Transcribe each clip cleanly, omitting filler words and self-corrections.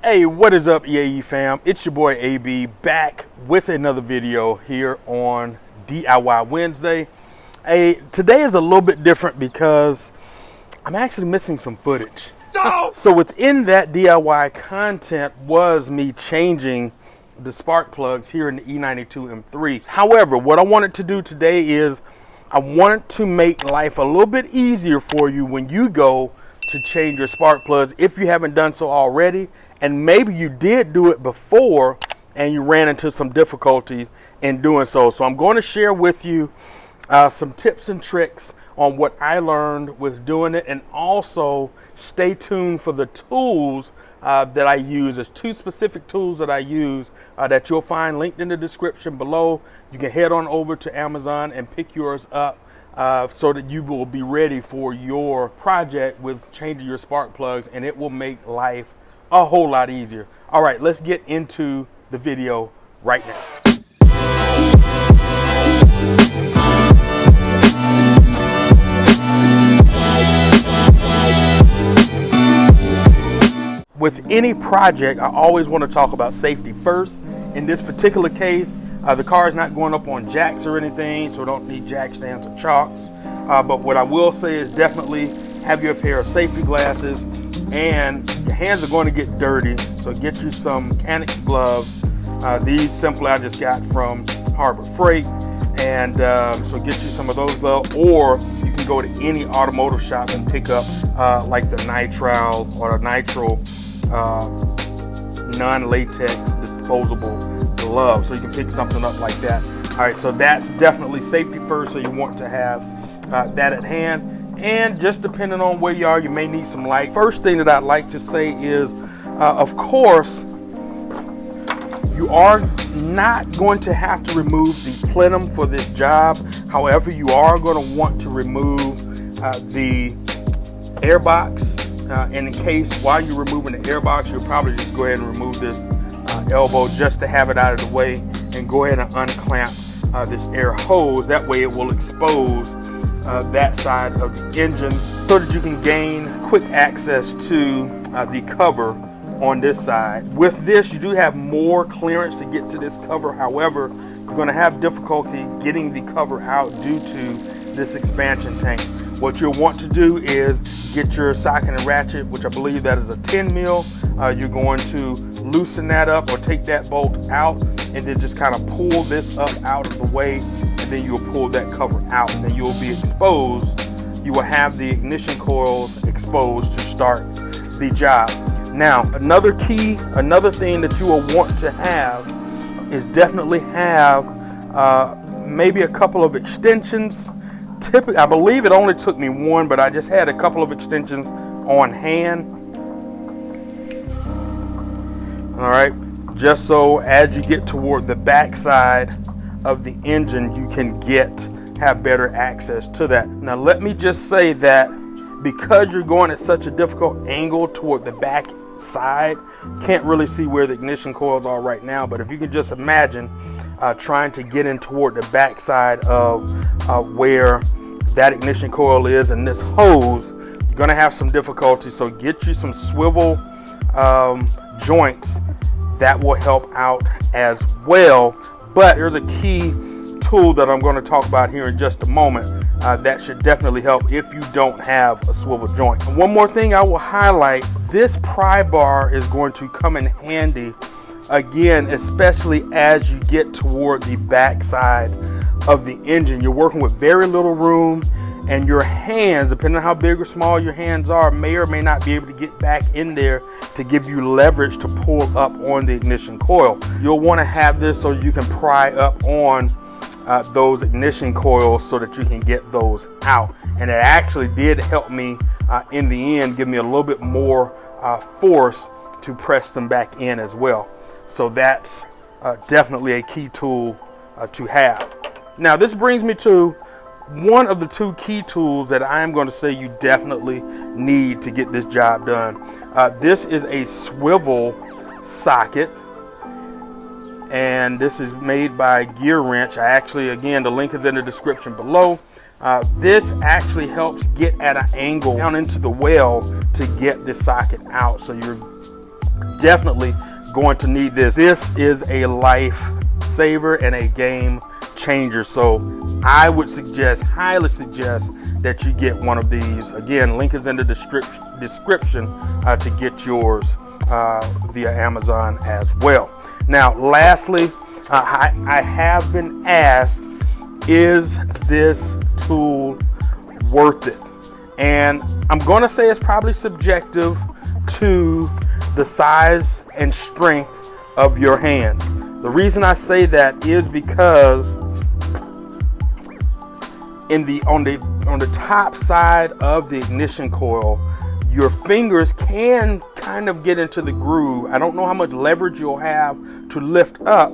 Hey, what is up, EAE fam? It's your boy AB back with another video here on DIY Wednesday. Hey, today is a little bit different because I'm actually missing some footage. Oh! So within that DIY content was me changing the spark plugs here in the E92 M3. However, what I wanted to do today is I wanted to make life a little bit easier for you when you go to change your spark plugs if you haven't done so already. And maybe you did do it before and you ran into some difficulties in doing so. So I'm going to share with you some tips and tricks on what I learned with doing it, and also stay tuned for the tools that I use. There's two specific tools that I use that you'll find linked in the description below. You can head on over to Amazon and pick yours up so that you will be ready for your project with changing your spark plugs, and it will make life a whole lot easier. All right, let's get into the video right now. With any project, I always want to talk about safety first. In this particular case, the car is not going up on jacks or anything, so don't need jack stands or chocks. But what I will say is definitely have your pair of safety glasses, and your hands are going to get dirty, so get you some mechanics gloves. These simply I just got from Harbor Freight, and so get you some of those gloves, or you can go to any automotive shop and pick up like the nitrile or the nitro non-latex disposable gloves, so you can pick something up like that. All right, so that's definitely safety first, so you want to have that at hand. And just depending on where you are, you may need some light. First thing that I'd like to say is, of course, you are not going to have to remove the plenum for this job. However, you are going to want to remove the airbox. And in case while you're removing the airbox, you'll probably just go ahead and remove this elbow just to have it out of the way, and go ahead and unclamp this air hose. That way it will expose that side of the engine so that you can gain quick access to the cover on this side. With this, you do have more clearance to get to this cover. However, you're going to have difficulty getting the cover out due to this expansion tank. What you'll want to do is get your socket and ratchet, which I believe that is a 10 mil. You're going to loosen that up or take that bolt out, and then just kind of pull this up out of the way, and then you'll pull that cover out, and then you'll be exposed. You will have the ignition coils exposed to start the job. Now, another thing that you will want to have is definitely have maybe a couple of extensions. Typically, I believe it only took me one, but I just had a couple of extensions on hand. All right, just so as you get toward the back side of the engine, you can have better access to that. Now, let me just say that because you're going at such a difficult angle toward the back side, can't really see where the ignition coils are right now, but if you can just imagine trying to get in toward the back side of where that ignition coil is and this hose, you're going to have some difficulty. So get you some swivel joints. That will help out as well. But there's a key tool that I'm going to talk about here in just a moment that should definitely help if you don't have a swivel joint. And one more thing I will highlight, this pry bar is going to come in handy again, especially as you get toward the back side of the engine. You're working with very little room, and your hands, depending on how big or small your hands are, may or may not be able to get back in there to give you leverage to pull up on the ignition coil. You'll want to have this so you can pry up on those ignition coils so that you can get those out. And it actually did help me in the end, give me a little bit more force to press them back in as well. So that's definitely a key tool to have. Now, this brings me to one of the two key tools that I am going to say you definitely need to get this job done. This is a swivel socket, and this is made by Gear Wrench. Again, the link is in the description below. This actually helps get at an angle down into the well to get this socket out. So you're definitely going to need this. This is a lifesaver and a game changer. So I would suggest, highly suggest, that you get one of these. Again, link is in the description to get yours via Amazon as well. Now, lastly, I have been asked, is this tool worth it? And I'm going to say it's probably subjective to the size and strength of your hand. The reason I say that is because on the top side of the ignition coil, your fingers can kind of get into the groove. I don't know how much leverage you'll have to lift up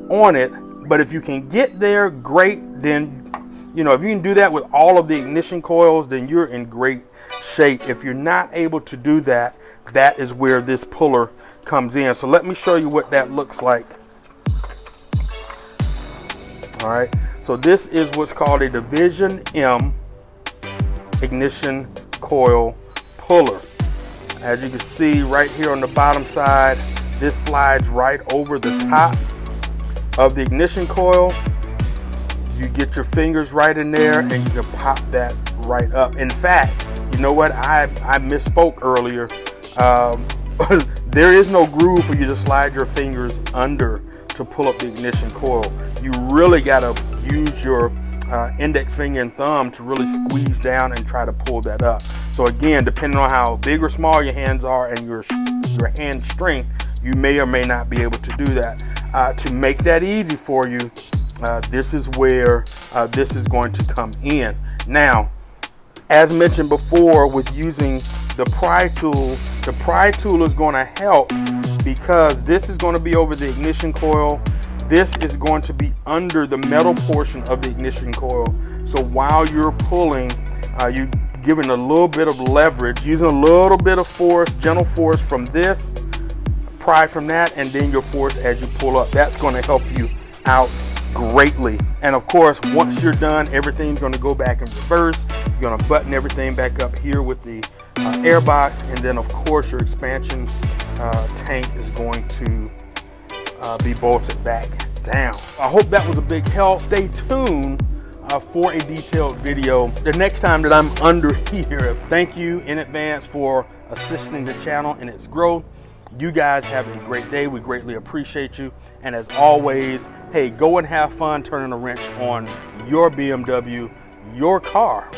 on it, but if you can get there, great. Then, you know, if you can do that with all of the ignition coils, then you're in great shape. If you're not able to do that, that is where this puller comes in. So let me show you what that looks like. All right. So this is what's called a Division M ignition coil puller. As you can see right here on the bottom side, this slides right over the top of the ignition coil. You get your fingers right in there and you can pop that right up. In fact, you know what? I misspoke earlier. There is no groove for you to slide your fingers under to pull up the ignition coil. You really got to use your index finger and thumb to really squeeze down and try to pull that up. So again, depending on how big or small your hands are and your hand strength, you may or may not be able to do that. To make that easy for you, this is where this is going to come in. Now, as mentioned before, with using the pry tool is going to help because this is going to be over the ignition coil. This is going to be under the metal portion of the ignition coil. So while you're pulling, you're giving a little bit of leverage, using a little bit of force, gentle force from this, pry from that, and then your force as you pull up. That's going to help you out greatly. And of course, once you're done, everything's going to go back in reverse. You're going to button everything back up here with the air box, and then of course your expansion tank is going to be bolted back down. I hope that was a big help. Stay tuned for a detailed video the next time that I'm under here. Thank you in advance for assisting the channel in its growth. You guys have a great day. We greatly appreciate you. And as always, hey, go and have fun turning a wrench on your BMW, your car.